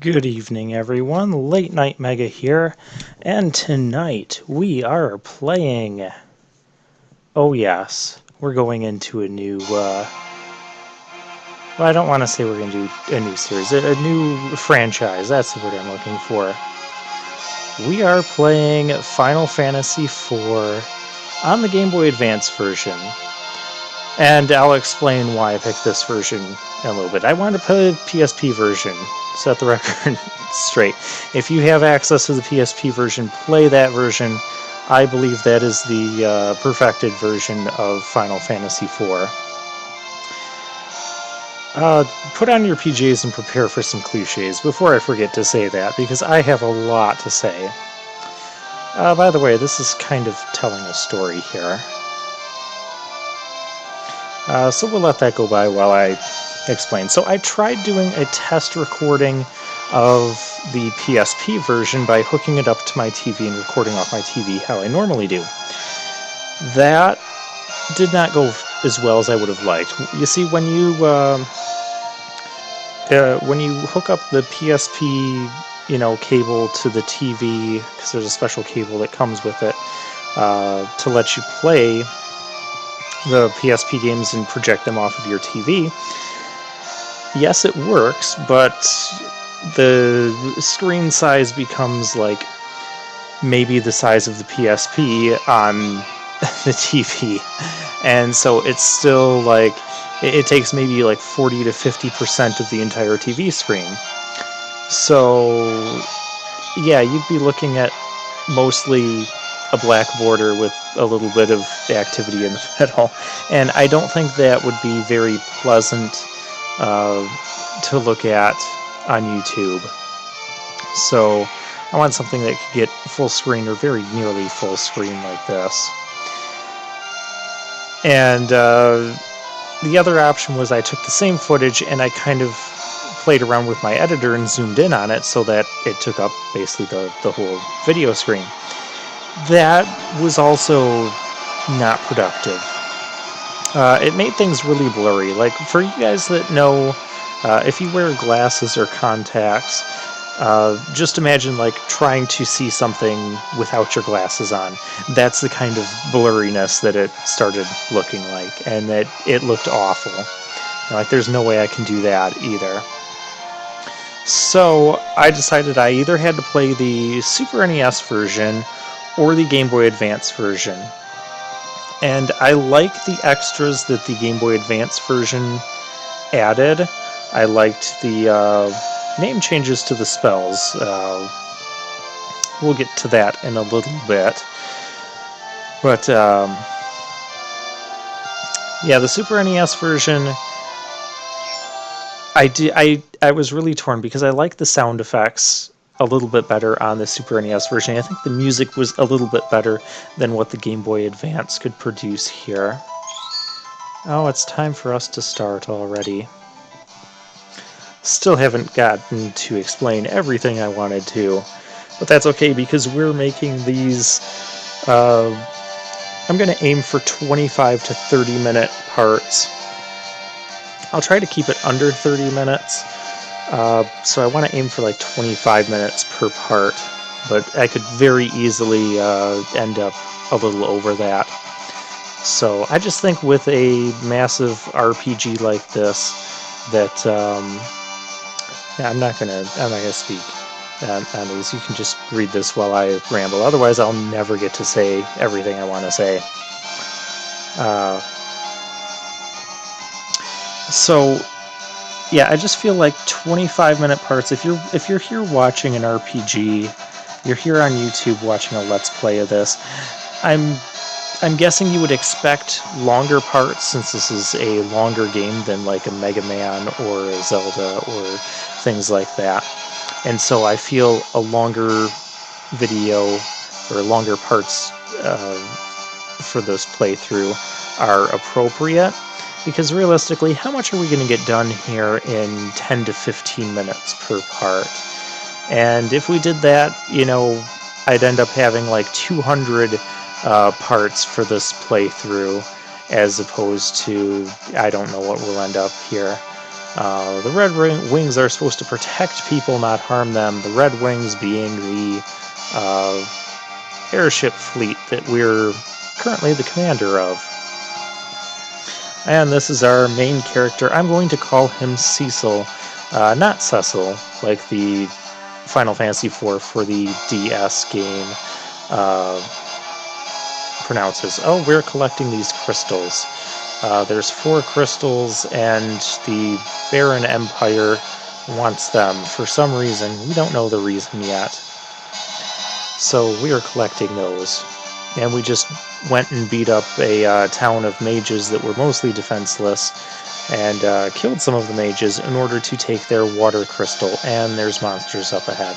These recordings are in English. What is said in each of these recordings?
Good evening, everyone. Late Night Mega here, and tonight we are playing. Oh, yes, we're going into a new. Well, I don't want to say we're going to do a new series, a new franchise. That's the word I'm looking for. We are playing Final Fantasy IV on the Game Boy Advance version. And I'll explain why I picked this version in a little bit. I wanted to play the PSP version, set the record straight. If you have access to the PSP version, play that version. I believe that is the perfected version of Final Fantasy IV. Put on your PJs and prepare for some cliches before I forget to say that, because I have a lot to say. By the way, this is kind of telling a story here. So we'll let that go by while I explain. So I tried doing a test recording of the PSP version by hooking it up to my TV and recording off my TV how I normally do. That did not go as well as I would have liked. You see, when you hook up the PSP, cable to the TV, because there's a special cable that comes with it to let you play the PSP games and project them off of your TV. Yes, it works, but the screen size becomes like maybe the size of the PSP on the TV. And so it's still like, it takes maybe like 40 to 50% of the entire TV screen. So, yeah, you'd be looking at mostly a black border with a little bit of activity in the middle, and I don't think that would be very pleasant to look at on YouTube. So I want something that could get full screen or very nearly full screen like this. And the other option was I took the same footage and I kind of played around with my editor and zoomed in on it so that it took up basically the whole video screen. That was also not productive. It made things really blurry. Like, for you guys that know, if you wear glasses or contacts, just imagine like trying to see something without your glasses on. That's the kind of blurriness that it started looking like, and that it looked awful. Like, there's no way I can do that either. So I decided I either had to play the Super NES version or the Game Boy Advance version. And I like the extras that the Game Boy Advance version added. I liked the name changes to the spells. We'll get to that in a little bit. But, yeah, the Super NES version, I was really torn because I like the sound effects a little bit better on the Super NES version. I think the music was a little bit better than what the Game Boy Advance could produce here. Oh, it's time for us to start already. Still haven't gotten to explain everything I wanted to, but that's okay because we're making these, I'm going to aim for 25 to 30 minute parts. I'll try to keep it under 30 minutes. So I want to aim for like 25 minutes per part, but I could very easily end up a little over that. So I just think with a massive RPG like this, that yeah, I'm not gonna speak on these. You can just read this while I ramble. Otherwise, I'll never get to say everything I want to say. So yeah, I just feel like 25-minute parts. If you're here watching an RPG, you're here on YouTube watching a Let's Play of this, I'm guessing you would expect longer parts since this is a longer game than like a Mega Man or a Zelda or things like that. And so I feel a longer video or longer parts for this playthrough are appropriate. Because realistically, how much are we going to get done here in 10 to 15 minutes per part? And if we did that, I'd end up having like 200 parts for this playthrough, as opposed to, I don't know what will end up here. The Red Wings are supposed to protect people, not harm them. The Red Wings being the airship fleet that we're currently the commander of. And this is our main character. I'm going to call him Cecil, not Cecil, like the Final Fantasy IV for the DS game pronounces. Oh, we're collecting these crystals. There's 4 crystals, and the Baron Empire wants them for some reason. We don't know the reason yet. So we are collecting those. And we just went and beat up a town of mages that were mostly defenseless, and killed some of the mages in order to take their water crystal, and there's monsters up ahead.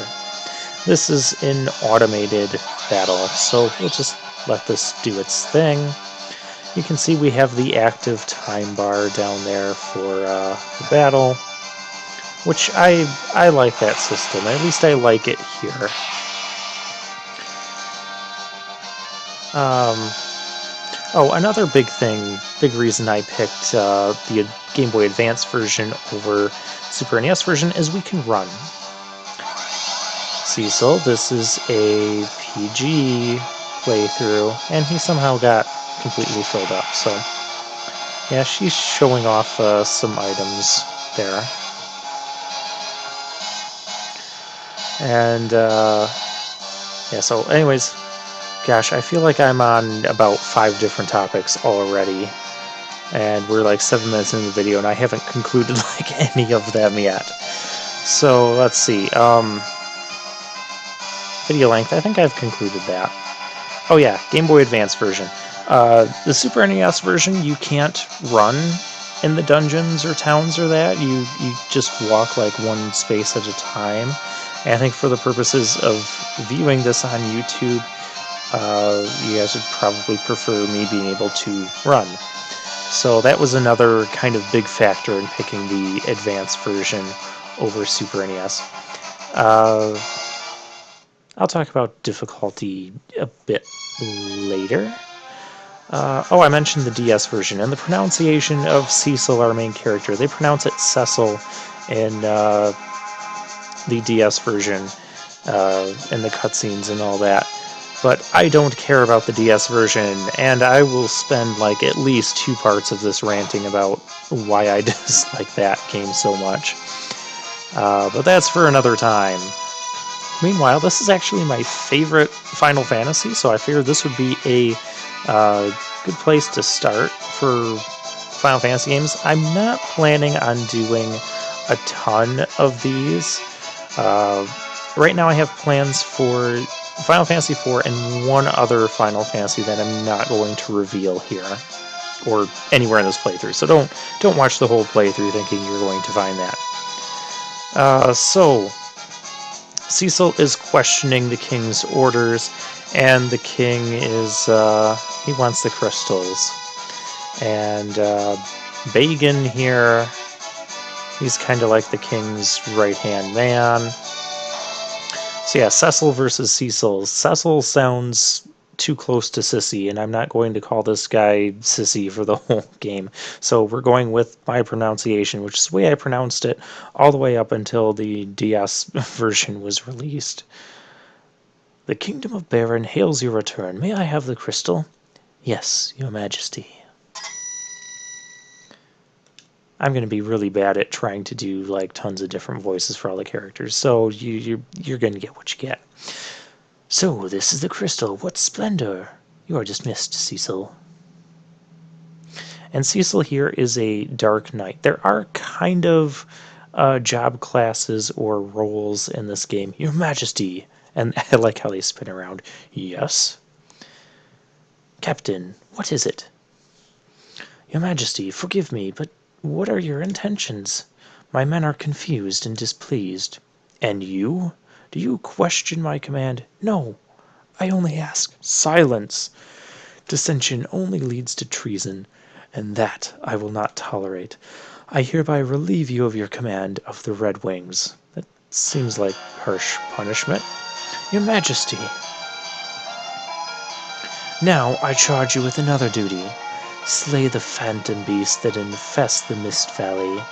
This is an automated battle, so we'll just let this do its thing. You can see we have the active time bar down there for the battle, which I like that system. At least I like it here. Oh, another big reason I picked the Game Boy Advance version over Super NES version is we can run. Cecil, this is a PG playthrough, and he somehow got completely filled up, so yeah, she's showing off some items there. And yeah, so anyways, gosh, I feel like I'm on about 5 different topics already, and we're like 7 minutes into the video, and I haven't concluded like any of them yet. So let's see. Video length, I think I've concluded that. Oh yeah, Game Boy Advance version. The Super NES version, you can't run in the dungeons or towns or that. You just walk like one space at a time. And I think for the purposes of viewing this on YouTube, you guys would probably prefer me being able to run. So that was another kind of big factor in picking the Advance version over Super NES. I'll talk about difficulty a bit later. Oh, I mentioned the DS version, and the pronunciation of Cecil, our main character. They pronounce it Cecil in the DS version, in the cutscenes and all that. But I don't care about the DS version, and I will spend like at least 2 parts of this ranting about why I dislike that game so much. But that's for another time. Meanwhile, this is actually my favorite Final Fantasy, so I figured this would be a good place to start for Final Fantasy games. I'm not planning on doing a ton of these. Right now I have plans for Final Fantasy IV and one other Final Fantasy that I'm not going to reveal here or anywhere in this playthrough. So don't watch the whole playthrough thinking you're going to find that. So Cecil is questioning the king's orders, and the king is he wants the crystals. And Bagan here, he's kind of like the king's right-hand man. So yeah, Cecil versus Cecil. Cecil sounds too close to Sissy, and I'm not going to call this guy Sissy for the whole game. So we're going with my pronunciation, which is the way I pronounced it all the way up until the DS version was released. The Kingdom of Baron hails your return. May I have the crystal? Yes, your majesty. I'm going to be really bad at trying to do like tons of different voices for all the characters, so you're going to get what you get. So, this is the crystal. What splendor! You are dismissed, Cecil. And Cecil here is a Dark Knight. There are kind of job classes or roles in this game. Your Majesty. And I like how they spin around. Yes? Captain, what is it? Your Majesty, forgive me, but what are your intentions? My men are confused and displeased. And you? Do you question my command? No, I only ask. Silence! Dissension only leads to treason, and that I will not tolerate. I hereby relieve you of your command of the Red Wings. That seems like harsh punishment. Your Majesty. Now I charge you with another duty. Slay the phantom beasts that infest the Mist Valley,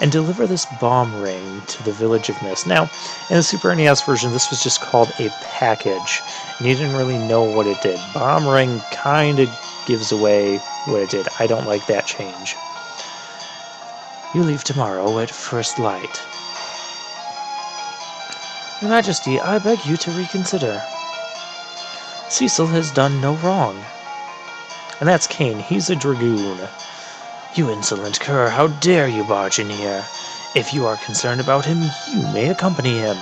and deliver this bomb ring to the Village of Mist. Now, in the Super NES version, this was just called a package, and you didn't really know what it did. Bomb ring kind of gives away what it did. I don't like that change. You leave tomorrow at first light. Your Majesty, I beg you to reconsider. Cecil has done no wrong. And that's Kane. He's a dragoon. You insolent cur, how dare you barge in here? If you are concerned about him, you may accompany him.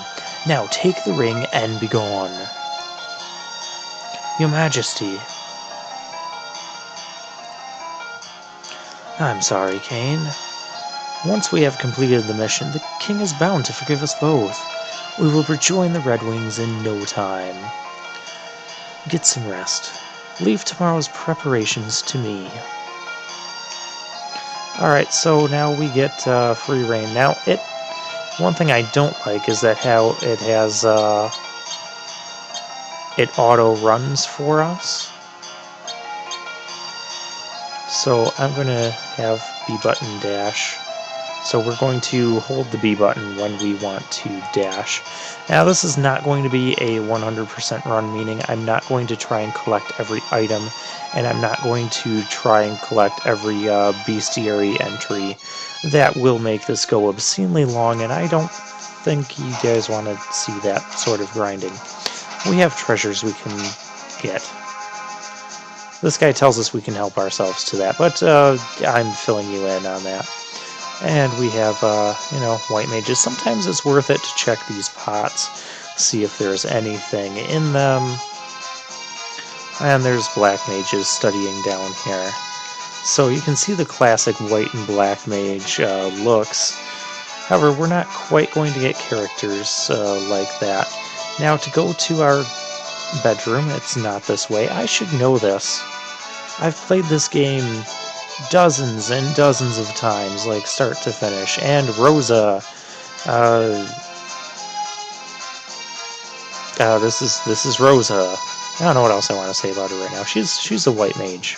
Now take the ring and be gone. Your Majesty. I'm sorry, Kane. Once we have completed the mission, the king is bound to forgive us both. We will rejoin the Red Wings in no time. Get some rest. Leave tomorrow's preparations to me. Alright, so now we get free reign. Now, one thing I don't like is that how it has, it auto-runs for us. So I'm going to have B button dash. So we're going to hold the B button when we want to dash. Now this is not going to be a 100% run, meaning I'm not going to try and collect every item, and I'm not going to try and collect every bestiary entry. That will make this go obscenely long, and I don't think you guys want to see that sort of grinding. We have treasures we can get. This guy tells us we can help ourselves to that, but I'm filling you in on that. And we have, white mages. Sometimes it's worth it to check these pots, see if there's anything in them. And there's black mages studying down here. So you can see the classic white and black mage looks. However, we're not quite going to get characters like that. Now, to go to our bedroom, it's not this way. I should know this. I've played this game dozens and dozens of times, like start to finish. And Rosa, this is Rosa. I don't know what else I want to say about her right now. She's a white mage.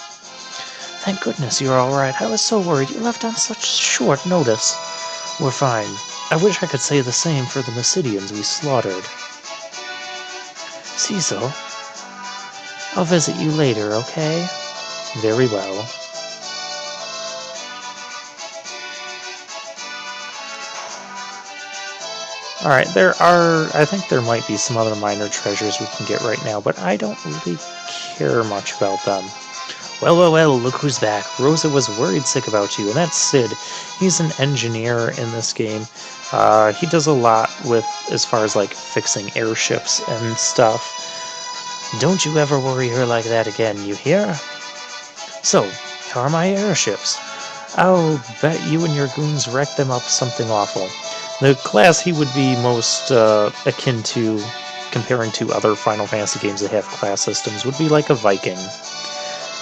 Thank goodness you're all right. I was so worried you left on such short notice. We're fine. I wish I could say the same for the Mysidians we slaughtered. Cecil, I'll visit you later, okay? Very well. Alright, I think there might be some other minor treasures we can get right now, but I don't really care much about them. Well, look who's back. Rosa was worried sick about you, and that's Sid. He's an engineer in this game. He does a lot with, as far as, like, fixing airships and stuff. Don't you ever worry her like that again, you hear? So, how are my airships? I'll bet you and your goons wrecked them up something awful. The class he would be most akin to, comparing to other Final Fantasy games that have class systems, would be like a Viking.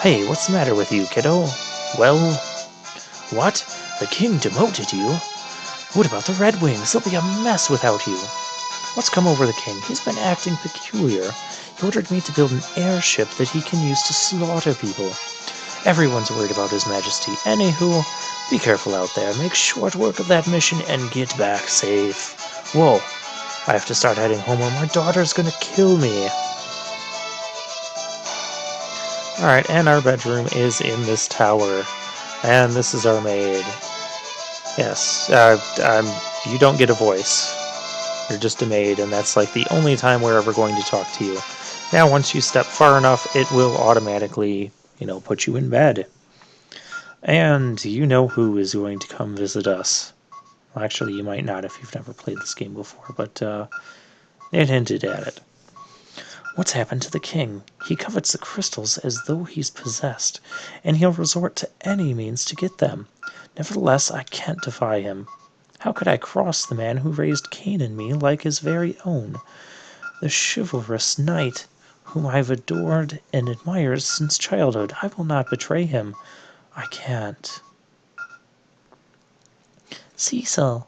Hey, what's the matter with you, kiddo? Well, what? The king demoted you? What about the Red Wings? They'll be a mess without you. What's come over the king? He's been acting peculiar. He ordered me to build an airship that he can use to slaughter people. Everyone's worried about His Majesty. Anywho, be careful out there. Make short work of that mission and get back safe. Whoa, I have to start heading home or my daughter's gonna kill me. Alright, and our bedroom is in this tower. And this is our maid. Yes, you don't get a voice. You're just a maid, and that's like the only time we're ever going to talk to you. Now, once you step far enough, it will automatically, put you in bed. And you know who is going to come visit us. Well, actually, you might not if you've never played this game before, but it hinted at it. What's happened to the king? He covets the crystals as though he's possessed, and he'll resort to any means to get them. Nevertheless, I can't defy him. How could I cross the man who raised Cain and me like his very own? The chivalrous knight whom I've adored and admired since childhood. I will not betray him. I can't. Cecil.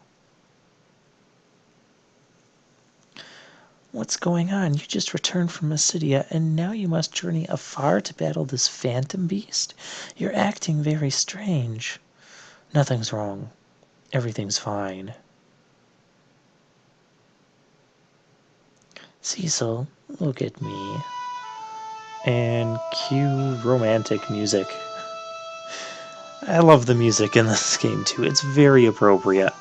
What's going on? You just returned from Mysidia, and now you must journey afar to battle this phantom beast? You're acting very strange. Nothing's wrong. Everything's fine. Cecil, look at me. And cue romantic music. I love the music in this game too. It's very appropriate.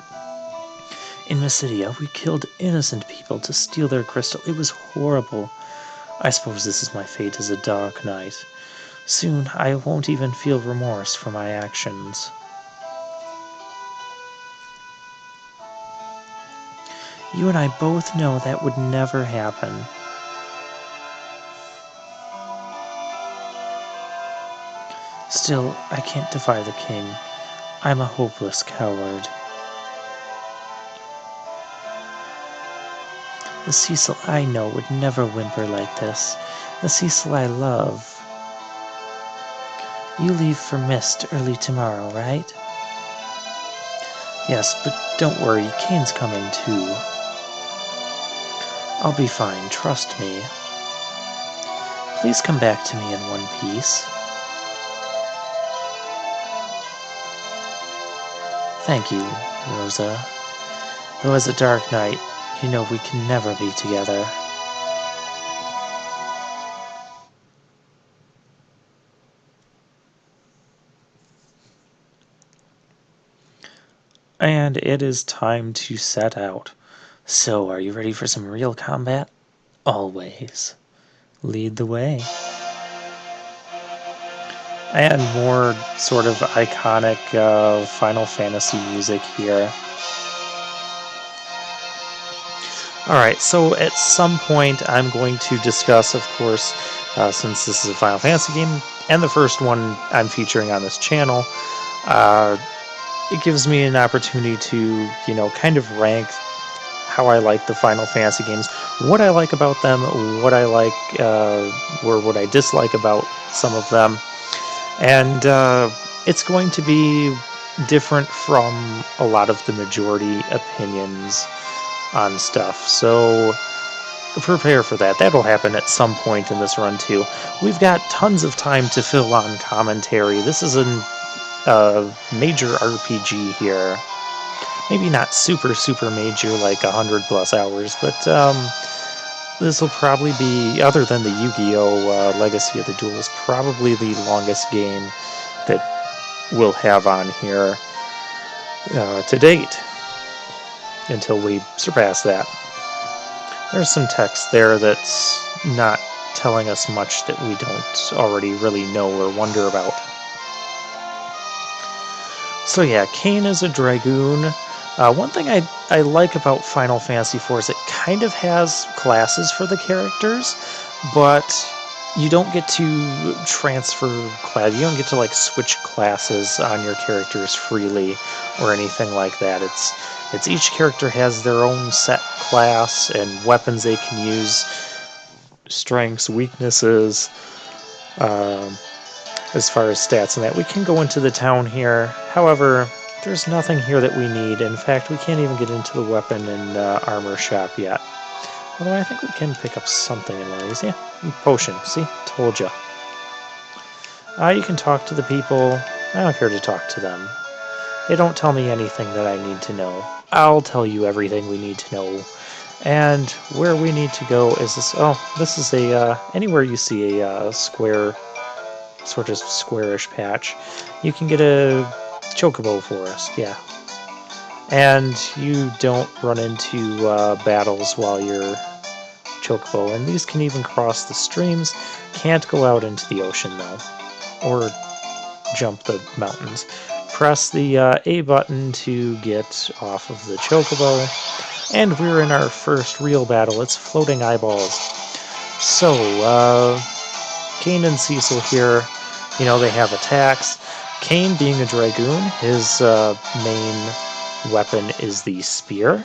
In Mysidia, we killed innocent people to steal their crystal. It was horrible. I suppose this is my fate as a Dark Knight. Soon, I won't even feel remorse for my actions. You and I both know that would never happen. Still, I can't defy the king. I'm a hopeless coward. The Cecil I know would never whimper like this. The Cecil I love. You leave for Mist early tomorrow, right? Yes, but don't worry, Kane's coming too. I'll be fine, trust me. Please come back to me in one piece. Thank you, Rosa. Though as a Dark Knight, you know we can never be together. And it is time to set out. So, are you ready for some real combat? Always. Lead the way. And more sort of iconic Final Fantasy music here. Alright, so at some point I'm going to discuss, of course, since this is a Final Fantasy game, and the first one I'm featuring on this channel, it gives me an opportunity to, kind of rank how I like the Final Fantasy games, what I like about them, what I like, or what I dislike about some of them. And it's going to be different from a lot of the majority opinions on stuff. So prepare for that. That'll happen at some point in this run too. We've got tons of time to fill on commentary. This is a major RPG here. Maybe not super major, like 100+ hours, but this will probably be, other than the Yu-Gi-Oh! Legacy of the Duels, probably the longest game that we'll have on here to date, until we surpass that. There's some text there that's not telling us much that we don't already really know or wonder about. So yeah, Kane is a Dragoon. One thing I like about Final Fantasy IV is it kind of has classes for the characters, but you don't get to transfer class. You don't get to switch classes on your characters freely or anything like that. It's each character has their own set class and weapons they can use, strengths, weaknesses, as far as stats and that. We can go into the town here. However, there's nothing here that we need. In fact, we can't even get into the weapon and armor shop yet. Although I think we can pick up something in one of these. Yeah, potion. See? Told ya. You can talk to the people. I don't care to talk to them. They don't tell me anything that I need to know. I'll tell you everything we need to know. And where we need to go is this. Oh, this is a anywhere you see a square, sort of squarish patch, you can get a chocobo forest. Yeah. And you don't run into battles while you're chocobo. And these can even cross the streams. Can't go out into the ocean though, or jump the mountains. Press the A button to get off of the chocobo, and we're in our first real battle. It's floating eyeballs. So, Kane and Cecil here, they have attacks. Kane, being a Dragoon, his main weapon is the spear,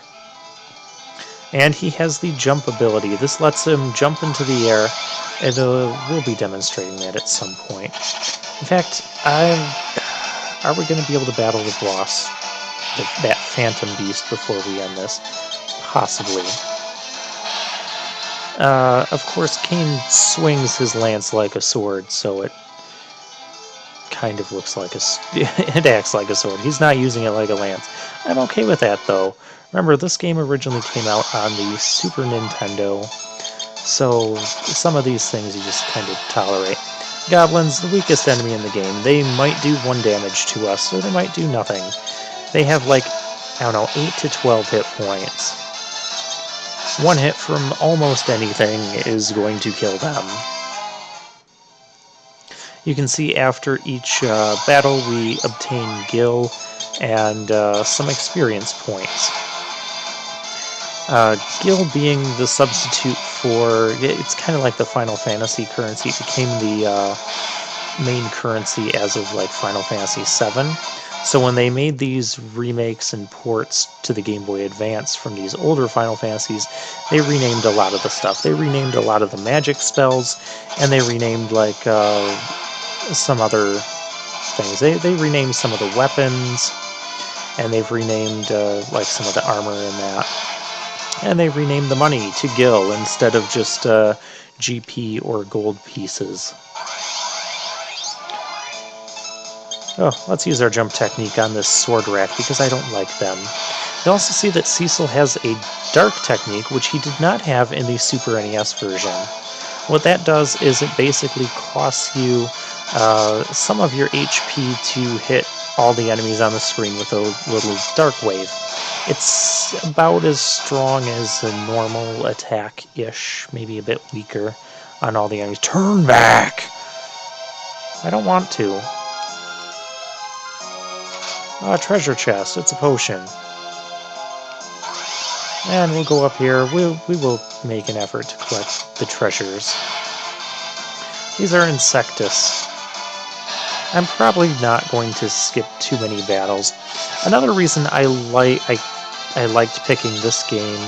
and he has the jump ability. This lets him jump into the air, and we'll be demonstrating that at some point. In fact, are we going to be able to battle the boss, that phantom beast, before we end this? Possibly. Of course, Cain swings his lance like a sword, so it kind of looks like it acts like a sword. He's not using it like a lance. I'm okay with that, though. Remember, this game originally came out on the Super Nintendo, so some of these things you just kind of tolerate. Goblins, the weakest enemy in the game. They might do 1 damage to us, or they might do nothing. They have, like, I don't know, 8 to 12 hit points. 1 hit from almost anything is going to kill them. You can see after each battle we obtain gil and some experience points. Gil being the substitute for, it's kind of like the Final Fantasy currency. It became the main currency as of like Final Fantasy VII. So when they made these remakes and ports to the Game Boy Advance from these older Final Fantasies, they renamed a lot of the stuff. They renamed a lot of the magic spells, and they renamed like some other things. They renamed some of the weapons, and they've renamed like some of the armor and that. And they renamed the money to gil instead of just GP or gold pieces. Oh, let's use our jump technique on this sword rat because I don't like them. You also see that Cecil has a dark technique, which he did not have in the Super NES version. What that does is it basically costs you some of your HP to hit all the enemies on the screen with a little dark wave. It's about as strong as a normal attack-ish, maybe a bit weaker on all the enemies. Turn back! I don't want to. Oh, a treasure chest. It's a potion. And we'll go up here. We will make an effort to collect the treasures. These are Insectus. I'm probably not going to skip too many battles. Another reason I liked picking this game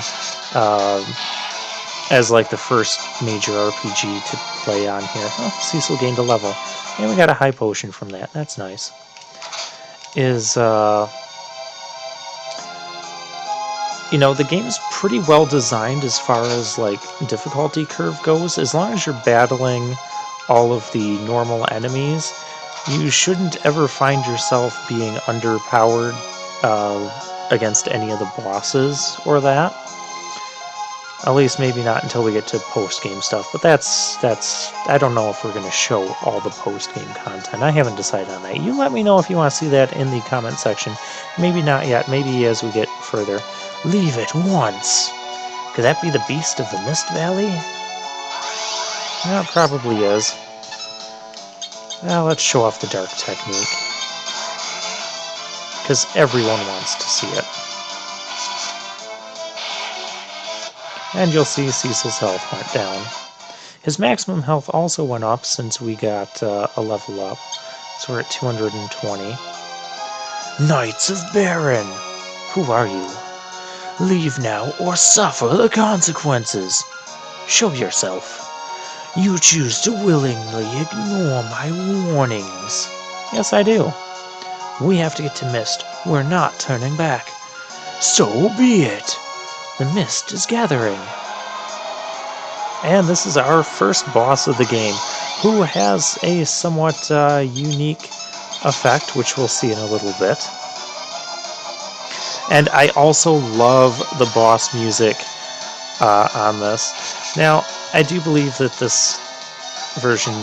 as like the first major RPG to play on here. Oh, Cecil gained a level. And we got a high potion from that. That's nice. Is, you know, the game's pretty well designed as far as, like, difficulty curve goes. As long as you're battling all of the normal enemies, you shouldn't ever find yourself being underpowered against any of the bosses or that. At least maybe not until we get to post-game stuff, but that's I don't know if we're going to show all the post-game content. I haven't decided on that. You let me know if you want to see that in the comment section. Maybe not yet, maybe as we get further. Leave it once! Could that be the Beast of the Mist Valley? Yeah, it probably is. Well, let's show off the dark technique. Because everyone wants to see it. And you'll see Cecil's health went down. His maximum health also went up since we got a level up. So we're at 220. Knights of Baron! Who are you? Leave now or suffer the consequences. Show yourself. You choose to willingly ignore my warnings. Yes, I do. We have to get to Mist. We're not turning back. So be it. The mist is gathering. And this is our first boss of the game, who has a somewhat unique effect, which we'll see in a little bit. And I also love the boss music on this. Now, I do believe that this version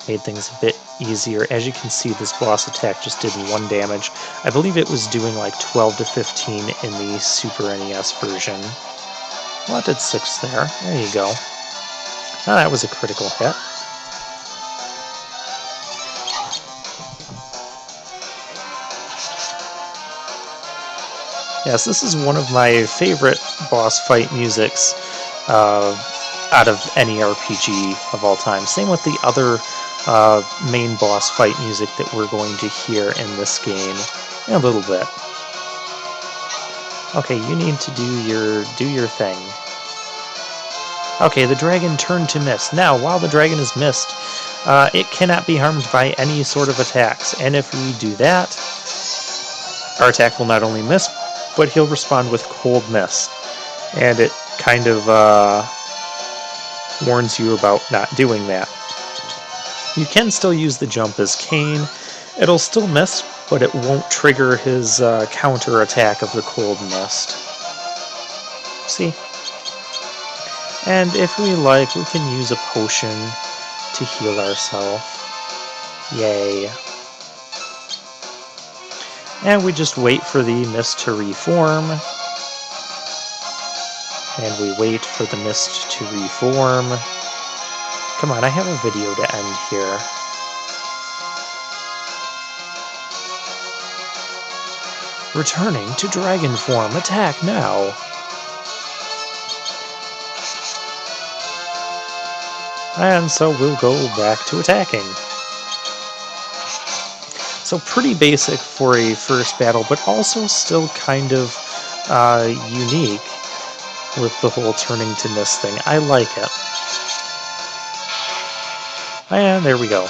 made things a bit easier. As you can see, this boss attack just did 1 damage. I believe it was doing like 12 to 15 in the Super NES version. Well, it did 6 there. There you go. Now that was a critical hit. Yes, this is one of my favorite boss fight musics out of any RPG of all time. Same with the other main boss fight music that we're going to hear in this game in a little bit. Okay, you need to do your thing. Okay, the dragon turned to mist. Now, while the dragon is mist, it cannot be harmed by any sort of attacks. And if we do that, our attack will not only miss, but he'll respond with cold mist. And it kind of warns you about not doing that. You can still use the jump as Kane. It'll still miss, but it won't trigger his counter attack of the cold mist. See? And if we like, we can use a potion to heal ourselves. Yay. And we just wait for the mist to reform. And we wait for the mist to reform. Come on, I have a video to end here. Returning to dragon form, attack now. And so we'll go back to attacking. So pretty basic for a first battle, but also still kind of unique with the whole turning to mist thing. I like it. And there we go.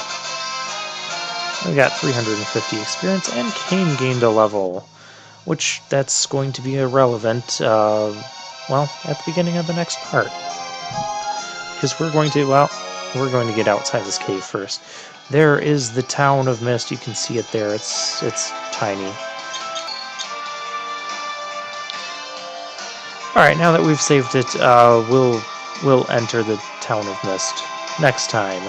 We got 350 experience, and Kane gained a level, which that's going to be irrelevant, well, at the beginning of the next part. Because we're going to get outside this cave first. There is the town of Mist. You can see it there. It's tiny. Alright, now that we've saved it, we'll enter the town of Mist next time.